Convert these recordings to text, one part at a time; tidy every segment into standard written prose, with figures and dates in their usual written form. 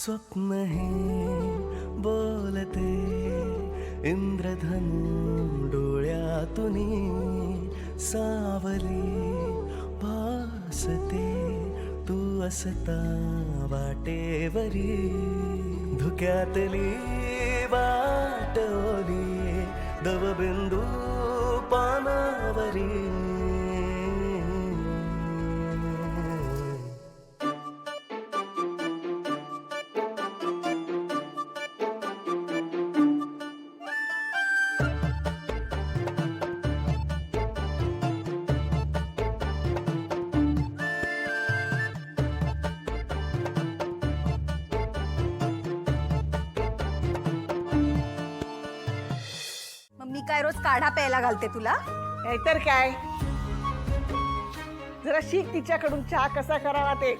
स्वप्न हे बोलते इंद्रधनु डोळ्यातून सावली भासते तू असता वाटेवरी धुक्यातली वाटोली दवबिंदू पानावरी मी काय रोज काढा प्यायला घालते तुला? नाहीतर काय, जरा शिक तिच्याकडून चहा कसा करावा ते.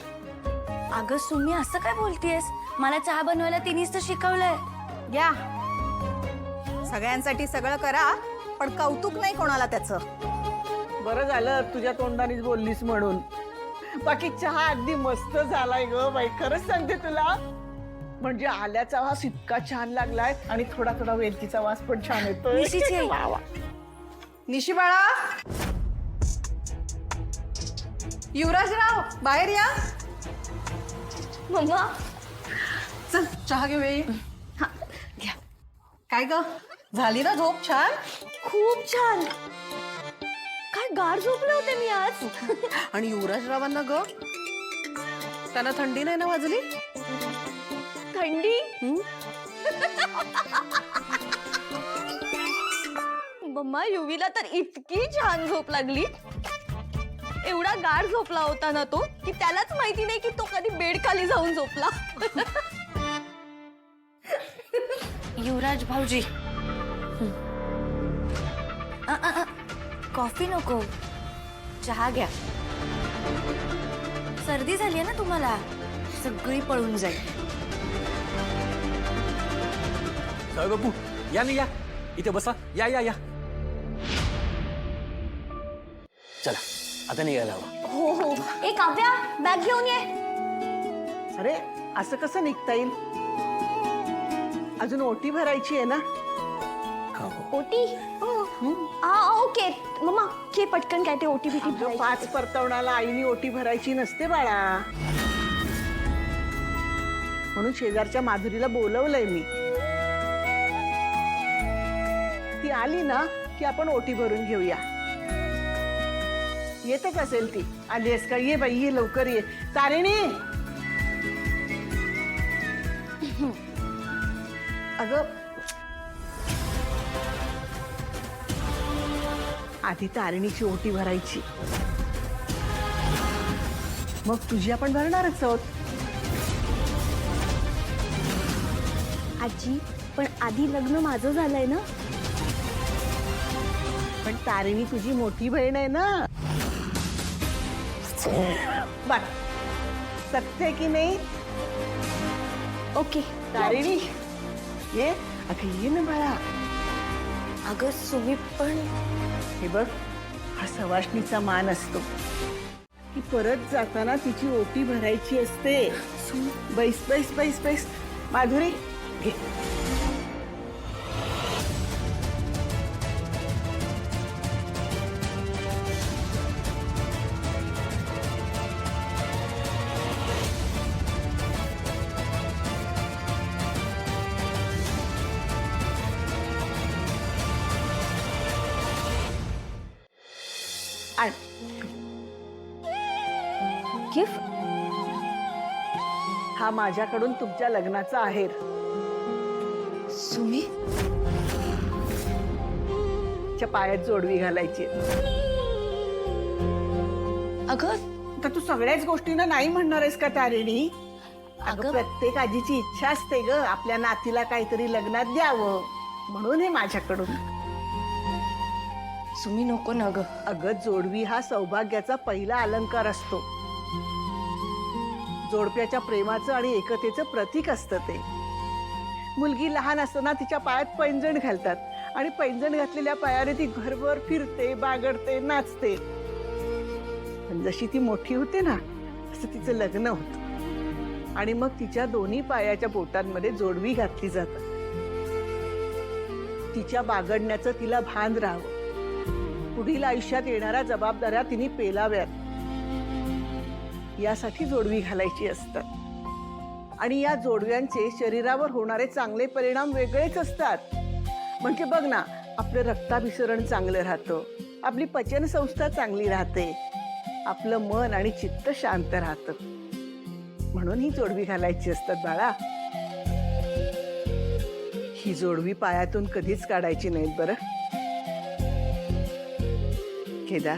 अगं सुमी असं काय बोलतेस? मला चहा बनवायला तिनेच तर शिकवलंय. या सगळ्यांसाठी सगळं करा, पण कौतुक नाही कोणाला त्याचं. बरं झालं तुझ्या तोंडानेच बोललीस म्हणून. बाकी चहा अगदी मस्त झालाय ग बाई, खरंच सांगते तुला. म्हणजे आल्याचा वास इतका छान लागलाय आणि थोडा थोडा वेलचीचा वास पण छान येतोय. निशीची आई. वा वा. निशी बाळा, युवराजराव बाहेर या. मम्मा चल चहा घेऊया. हा घ्या. काय ग, झाली ना झोप छान? खूप छान. काय गाढ झोपले होते मी आज. आणि युवराजरावांना ग, त्यांना थंडी नाही ना वाजली? थंडी. मम्मा युवीला तर इतकी छान झोप लागली, एवढा गाढ झोपला होता ना तो की त्यालाच माहिती नाही की तो कधी बेड खाली जाऊन झोपला. युवराज भाऊजी, कॉफी नको, चहा घ्या. सर्दी झाली आहे ना तुम्हाला, सगळी पळून जाईल. बापू या नाही, या इथे बसा. या या या चला आता निघायला हवा. हो हो. ए काव्या, बॅग घेऊन ये. अरे असं कसं निघता येईल? अजून ओटी भरायची आहे ना. ओटी. ओके मम्मा, घे पटकन काय ते ओटी बिटी अगं, भरायची. 5 परतवणाला आईनी ओटी भरायची नसते बाळा. म्हणून शेजारच्या माधुरीला बोलवलंय मी. ती आली ना की आपण ओटी भरून घेऊया. येतच असेल ती. आली आहेस का? ये बाई, ये लवकर ये. तारिणी, अगं आधी तारिणीची ओटी भरायची, मग तुझी आपण भरणारच आहोत. आजी, पण आधी लग्न माझं झालंय ना. पण तारिणी तुझी मोठी बहीण आहे ना. बघ, सत्य की नाही? ओके तारिणी ये. अगं ये ना बाळा. अगं सुमी, पण हे बघ, हा सवाष्णीचा मान असतो की परत जाताना तिची ओटी भरायची असते. बैस बैस बैस बैस. माधुरी घे. आण. गिफ्ट. हा माझ्याकडून तुमच्या लग्नाचा आहेर. सुमी, च्या पायात जोडवी घालायची. अगं तर तू सगळ्याच गोष्टींना नाही म्हणणार आहेस का तारिणी? अगं, अगं प्रत्येक आजीची इच्छा असते ग, आपल्या नातीला काहीतरी लग्नात द्यावं, म्हणून हे माझ्याकडून. सुमी नको ना ग. अगं, जोडवी हा सौभाग्याचा पहिला अलंकार असतो. जोडप्याच्या प्रेमाचं आणि एकतेचं प्रतीक असतं ते. मुलगी लहान असताना तिच्या पायात पैंजण घालतात आणि पैंजण घातलेल्या पायाने ती घरभर फिरते, बागडते, नाचते. पण जशी ती मोठी होते ना, असं तिचं लग्न होतं. आणि मग तिच्या दोन्ही पायाच्या बोटांमध्ये जोडवी घातली जातात. तिच्या बागडण्याचं तिला भान राहावं, पुढील आयुष्यात येणाऱ्या जबाबदाऱ्या तिने पेलाव्यात, यासाठी जोडवी घालायची असतात. आणि या जोडव्यांचे शरीरावर होणारे चांगले परिणाम वेगळेच असतात. म्हणजे बघ ना, आपलं रक्ताभिसरण चांगलं राहतं, आपली पचनसंस्था चांगली राहते, आपलं मन आणि चित्त शांत राहतं. म्हणून ही जोडवी घालायची असतात बाळा. ही जोडवी पायातून कधीच काढायची नाहीत बरं. केदार,